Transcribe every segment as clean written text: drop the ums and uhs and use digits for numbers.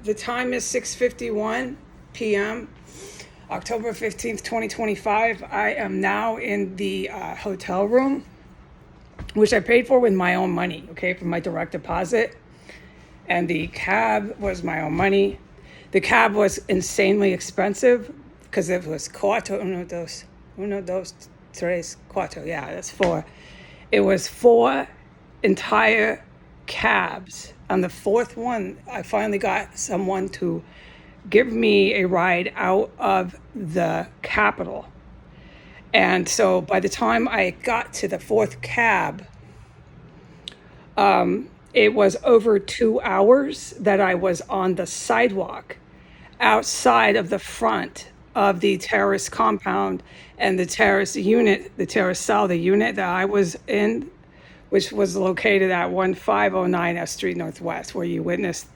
The time is 6:51 p.m., October 15th, 2025. I am now in the hotel room, which I paid for with my own money, okay, from my direct deposit. And the cab was my own money. The cab was insanely expensive because it was uno, dos, tres, cuatro. Yeah, that's four. It was four entire cabs. On the fourth one, I finally got someone to give me a ride out of the Capitol. And so by the time I got to the fourth cab, it was over 2 hours that I was on the sidewalk outside of the front of the terrace compound and the terrace unit, the terrace cell, the unit that I was in, which was located at 1509 S Street Northwest, where you witnessed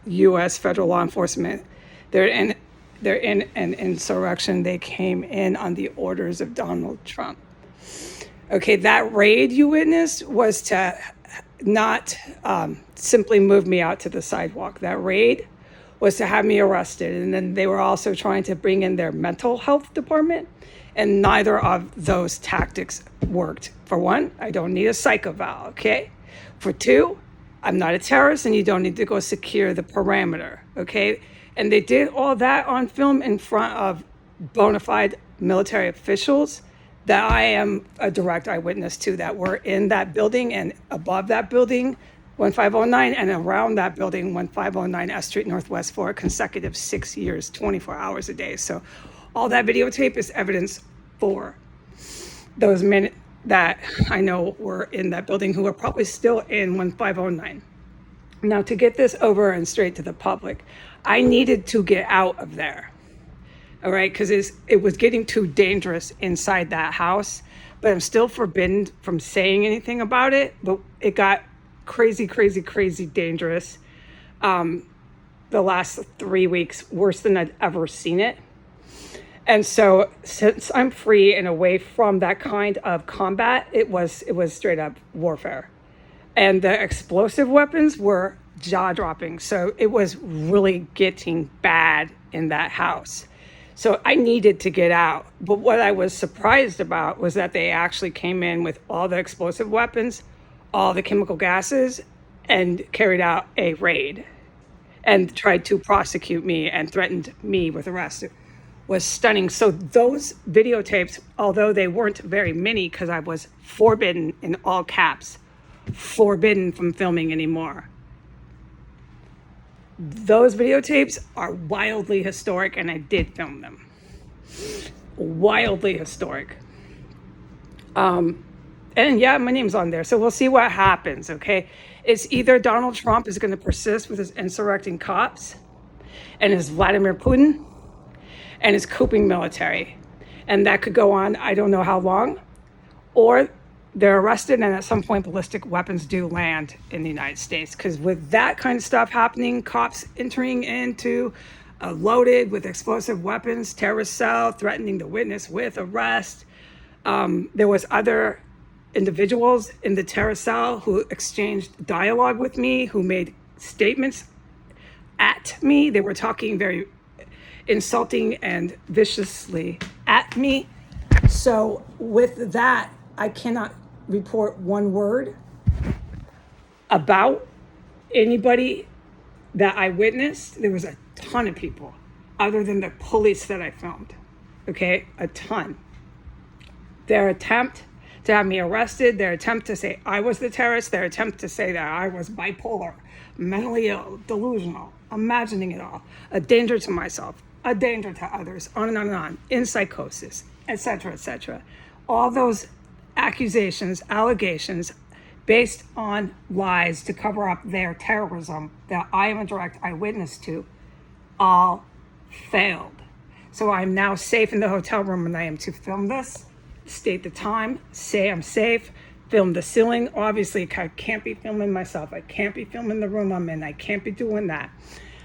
U.S. federal law enforcement. They're in an insurrection. They came in on the orders of Donald Trump. Okay, that raid you witnessed was to not simply move me out to the sidewalk. That raid was to have me arrested. And then they were also trying to bring in their mental health department. And neither of those tactics worked. For one, I don't need a psych eval, okay? For two, I'm not a terrorist and you don't need to go secure the perimeter, okay? And they did all that on film in front of bona fide military officials that I am a direct eyewitness to, that were in that building and above that building, 1509, and around that building, 1509 S Street Northwest, for a consecutive 6 years, 24 hours a day. So all that videotape is evidence for those men that I know were in that building who are probably still in 1509. Now, to get this over and straight to the public, I needed to get out of there. All right, because it was getting too dangerous inside that house, but I'm still forbidden from saying anything about it. But it got crazy, crazy, crazy dangerous. The last 3 weeks, worse than I'd ever seen it. And so since I'm free and away from that kind of combat, it was straight up warfare. And the explosive weapons were jaw-dropping. So it was really getting bad in that house. So I needed to get out. But what I was surprised about was that they actually came in with all the explosive weapons, all the chemical gases, and carried out a raid and tried to prosecute me and threatened me with arrest. It was stunning. So those videotapes, although they weren't very many because I was forbidden, in all caps, forbidden from filming anymore. Those videotapes are wildly historic, and I did film them. Wildly historic. And yeah, my name's on there. So we'll see what happens, okay? It's either Donald Trump is going to persist with his insurrecting cops and his Vladimir Putin and his cooping military. And that could go on, I don't know how long, or they're arrested, and at some point ballistic weapons do land in the United States. Because with that kind of stuff happening, cops entering into loaded with explosive weapons, terrorist cell, threatening the witness with arrest. There was other individuals in the terrorist cell who exchanged dialogue with me, who made statements at me. They were talking very insulting and viciously at me. So with that, I cannot report one word about anybody that I witnessed. There was a ton of people other than the police that I filmed, okay? A ton. Their attempt to have me arrested, their attempt to say I was the terrorist, their attempt to say that I was bipolar, mentally ill, delusional, imagining it all, a danger to myself, a danger to others, on and on, in psychosis, etc., etc. All those accusations, allegations based on lies to cover up their terrorism that I am a direct eyewitness to, all failed. So I'm now safe in the hotel room, and I am to film this, state the time, say I'm safe, film the ceiling. Obviously, I can't be filming myself. I can't be filming the room I'm in. I can't be doing that.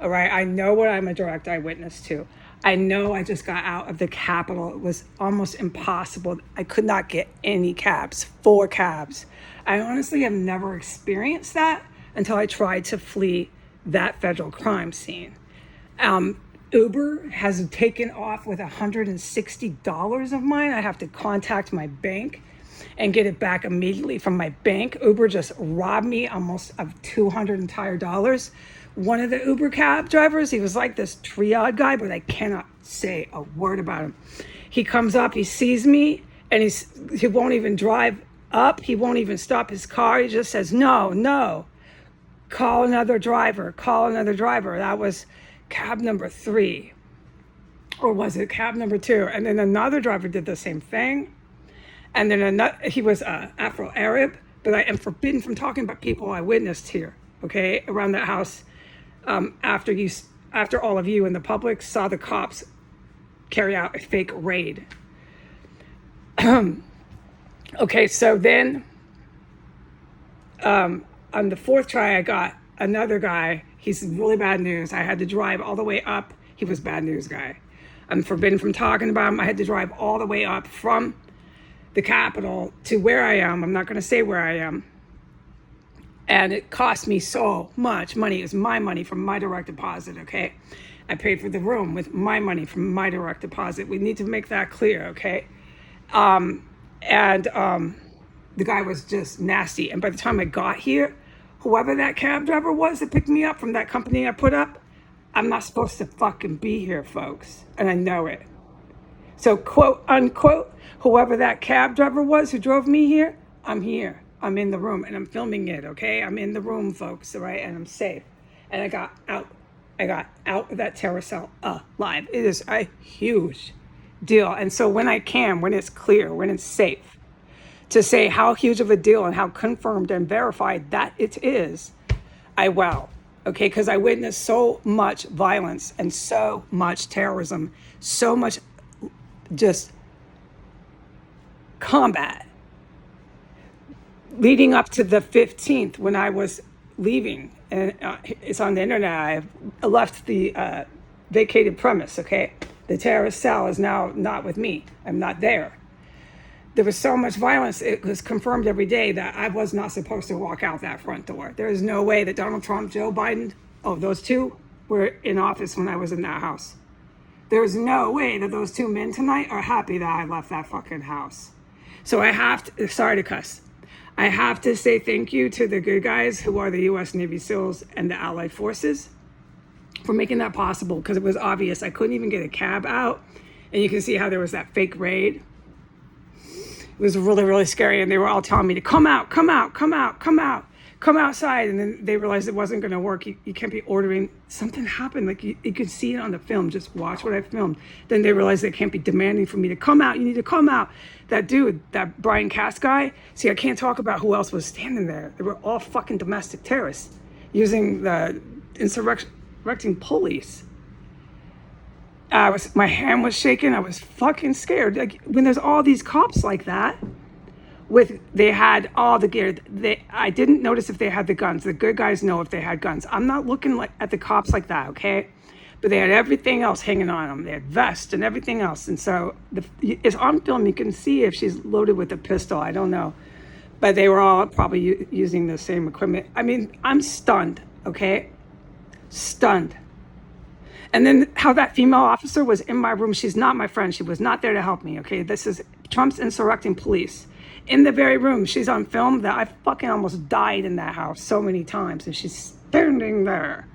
All right, I know what I'm a direct eyewitness to. I know I just got out of the Capitol. It was almost impossible. I could not get any cabs, 4 cabs. I honestly have never experienced that until I tried to flee that federal crime scene. Uber has taken off with $160 of mine. I have to contact my bank and get it back immediately from my bank. Uber just robbed me almost of 200 entire dollars. One of the Uber cab drivers, he was like this triad guy, but I cannot say a word about him. He comes up, he sees me, and he won't even drive up. He won't even stop his car. He just says, no, call another driver, call another driver. That was cab number 3, or was it cab number 2? And then another driver did the same thing. And then he was Afro-Arab, but I am forbidden from talking about people I witnessed here, okay, around that house after all of you in the public saw the cops carry out a fake raid. Okay, so then on the 4th try, I got another guy. He's really bad news. I had to drive all the way up. He was bad news guy. I'm forbidden from talking about him. I had to drive all the way up from the Capitol to where I am. I'm not going to say where I am. And it cost me so much money. It was my money from my direct deposit, okay? I paid for the room with my money from my direct deposit. We need to make that clear, okay? The guy was just nasty. And by the time I got here, whoever that cab driver was that picked me up from that company I put up, I'm not supposed to fucking be here, folks. And I know it. So, quote, unquote, whoever that cab driver was who drove me here, I'm here. I'm in the room and I'm filming it, okay? I'm in the room, folks, all right? And I'm safe. And I got out of that terror cell alive. It is a huge deal. And so when it's clear, when it's safe, to say how huge of a deal and how confirmed and verified that it is, I will, okay? Because I witnessed so much violence and so much terrorism, so much just combat leading up to the 15th when I was leaving. And it's on the internet. I left the vacated premise, okay? The terrorist cell is now not with me. I'm not there. There was so much violence, it was confirmed every day that I was not supposed to walk out that front door. There is no way that Donald Trump, Joe Biden, those two were in office when I was in that house. There's no way that those 2 men tonight are happy that I left that fucking house. So I have to, sorry to cuss, I have to say thank you to the good guys who are the U.S. Navy SEALs and the Allied Forces for making that possible, because it was obvious. I couldn't even get a cab out. And you can see how there was that fake raid. It was really, really scary. And they were all telling me to come out, come out, come out, come out, come outside. And then they realized it wasn't going to work. You can't be ordering. Something happened. Like you could see it on the film. Just watch what I filmed. Then they realized they can't be demanding for me to come out. You need to come out. That dude, that Brian Cass guy. See, I can't talk about who else was standing there. They were all fucking domestic terrorists using the insurrecting police. My hand was shaking. I was fucking scared. Like when there's all these cops like that, they had all the gear. I didn't notice if they had the guns. The good guys know if they had guns. I'm not looking at the cops like that, okay? But they had everything else hanging on them. They had vests and everything else. And so it's on film. You can see if she's loaded with a pistol. I don't know. But they were all probably using the same equipment. I mean, I'm stunned, okay? Stunned. And then how that female officer was in my room. She's not my friend. She was not there to help me, okay? This is Trump's insurrecting police. In the very room, she's on film that I fucking almost died in that house so many times. And she's standing there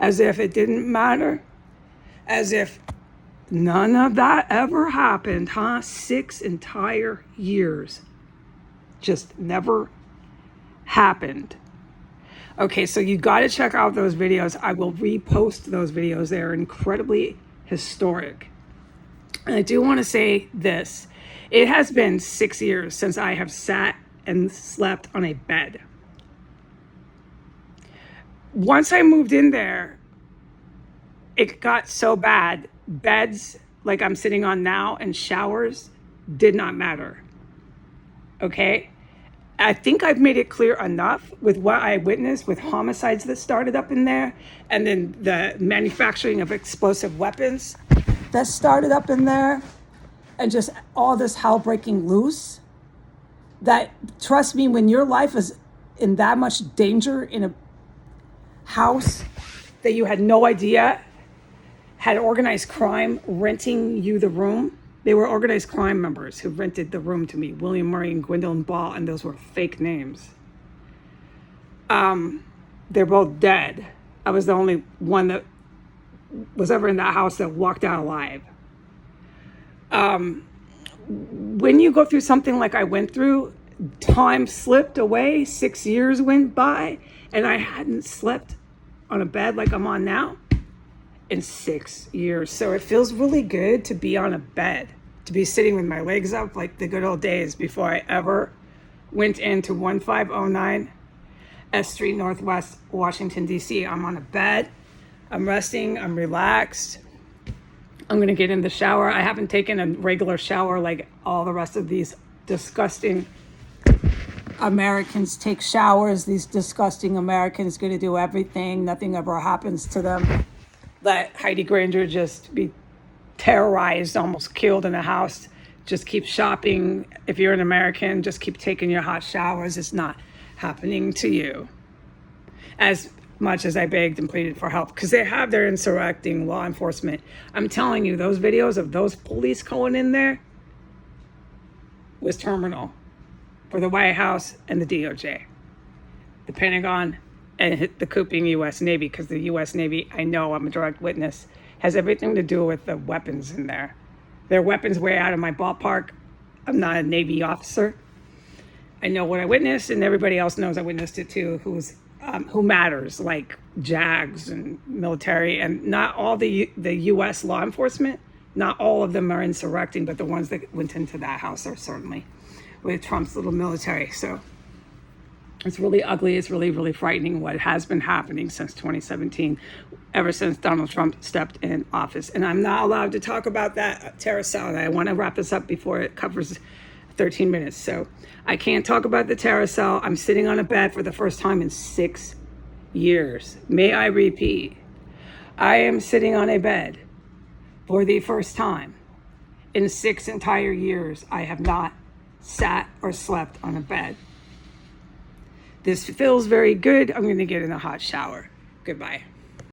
as if it didn't matter. As if none of that ever happened, huh? 6 entire years. Just never happened. Okay, so you got to check out those videos. I will repost those videos. They're incredibly historic. And I do want to say this. It has been 6 years since I have sat and slept on a bed. Once I moved in there, it got so bad. Beds like I'm sitting on now and showers did not matter. Okay? I think I've made it clear enough with what I witnessed with homicides that started up in there, and then the manufacturing of explosive weapons that started up in there, and just all this hell breaking loose, that, trust me, when your life is in that much danger in a house that you had no idea had organized crime renting you the room. They were organized crime members who rented the room to me, William Murray and Gwendolyn Ball, and those were fake names. They're both dead. I was the only one that was ever in that house that walked out alive. When you go through something like I went through, time slipped away, 6 years went by, and I hadn't slept on a bed like I'm on now in 6 years. So it feels really good to be on a bed, to be sitting with my legs up like the good old days before I ever went into 1509 S Street, Northwest Washington, D.C. I'm on a bed, I'm resting, I'm relaxed. I'm going to get in the shower. I haven't taken a regular shower like all the rest of these disgusting Americans take showers. These disgusting Americans going to do everything. Nothing ever happens to them. Let Heidi Granger just be terrorized, almost killed in a house. Just keep shopping. If you're an American, just keep taking your hot showers. It's not happening to you. As much as I begged and pleaded for help, because they have their insurrecting law enforcement. I'm telling you, those videos of those police going in there was terminal for the White House and the DOJ, the Pentagon, and the cooping U.S. Navy, because the U.S. Navy, I know, I'm a direct witness, has everything to do with the weapons in there. Their weapons way out of my ballpark. I'm not a Navy officer. I know what I witnessed, and everybody else knows I witnessed it too, who matters, like JAGs and military, and not all the U.S. law enforcement, not all of them are insurrecting, but the ones that went into that house are certainly with Trump's little military. So it's really ugly. It's really, really frightening what has been happening since 2017, ever since Donald Trump stepped in office. And I'm not allowed to talk about that terrorist cell. And I want to wrap this up before it covers 13 minutes. So I can't talk about the terrorist cell. I'm sitting on a bed for the first time in 6 years. May I repeat, I am sitting on a bed for the first time in 6 entire years. I have not sat or slept on a bed. This feels very good. I'm going to get in a hot shower. Goodbye.